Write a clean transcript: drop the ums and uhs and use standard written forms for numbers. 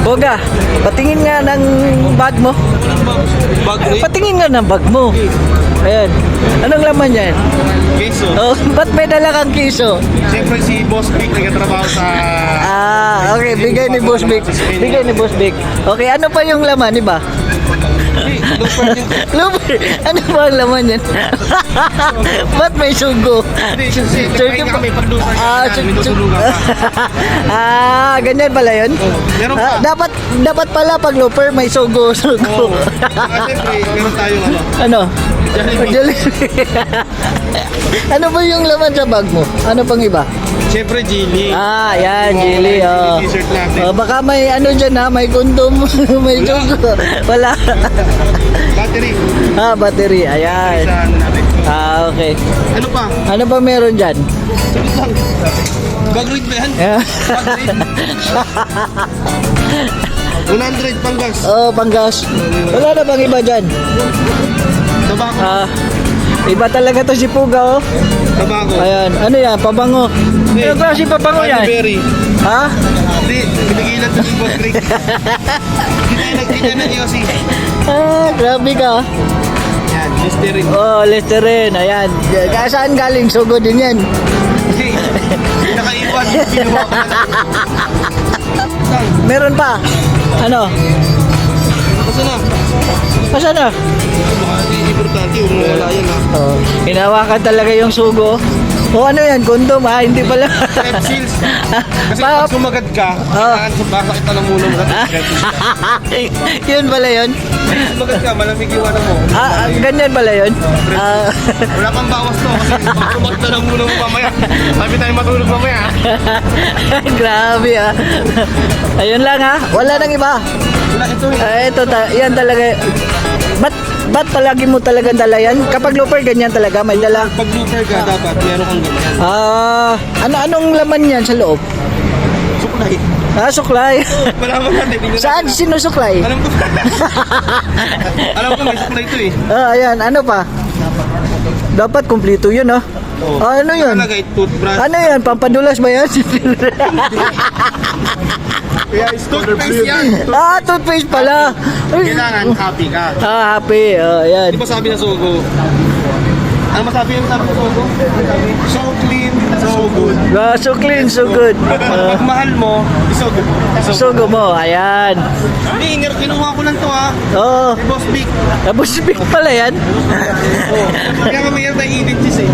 Boga, patingin nga ng bag mo. Bag rin. Patingin nga ng bag mo. Ayan. Anong laman yan? Keso. Oh, ba't may dala kang kiso? Siyempre si Boss Big nagtatrabaho sa... Okay, bigay ni Boss Vic. Bigay ni Boss Vic. Okay, ano pa yung laman, iba? Looper. Ano ba ang laman yan? Ba't may sugo? Kaya kami pagdusan may tutulugan pa. Ganyan pala yun? Meron pa. Dapat pala pag looper may sugo. Oo. Siyempre, meron tayong Ano? Jollibee. Jollibee. Ano ba yung laman sa bag mo? Ano pang iba? Siyempre, Gili. Yan, Jilly. T-shirt natin. Baka may ano dyan ha, may kondom, may sugo. Wala. Battery. Battery. Ayan. Sa ano natin. Okay. Ano pa? Ano ba meron dyan? Sagot lang. Bagroid ba yan? Bagroid. 100 panggas. Panggas. Wala na bang iba dyan? Tabako. Iba talaga to si Puga, oh. Tabako. Ayan. Ano yan? Pabango. Ano klase pabango yan? Berry. Ha? Hindi, pinigilan to yung Boss Big. Kita na niyo si. Grabe ka. Yan, Listerine. Listerine. Ayan. Saan galing? Sugo din yan. Kasi, nakaiwan. Pinuha ko na. Meron pa. Ano? Kasi na. Asan na? Importante, wala yan ha. Hinawakan talaga yung sugo. Ano yan? Kondom ha? Hindi pala. Strepsils. Kasi pag sumagat ka, kailangan sa basa kita ng ulo mo sa strepsils. Yun pala yun? Sumagat ka, malamig iwanan mo. Ganyan pala yun? Wala pang bawas to kasi pag sumagat na ng ulo mo mamaya. Sabi tayo matulog mamaya. Grabe ha. Ayun lang ha. Wala nang iba. Wala ito Yan talaga. Ba't palagi mo talagang dala yan? Kapag looper, ganyan talaga, may dala. Pag looper ka, dapat meron kang ganyan. Anong laman yan sa loob? Suklay. Suklay. Malaman natin. Saan sinusuklay? Alam ko. Alam ko may suklay ito eh. Ayan, ano pa? Dapat kumpleto yun, oh. Ano yun? Toothbrush. Ano yan? Pampadulas ba yan? Kaya toothpaste yan. Toothpaste pala. Kailangan happy ka. Happy. Ayan. Di ba sabi na Sogo? Ano masabi yung sabi ng Sogo? So clean, so good. So clean, so good. Pag mahal mo, so good. Sugo mo, ayan. Hindi, kinuha ko lang to ha. Si Boss Big. Tapos big pala yan. Kaya mayroon tayong edit eh.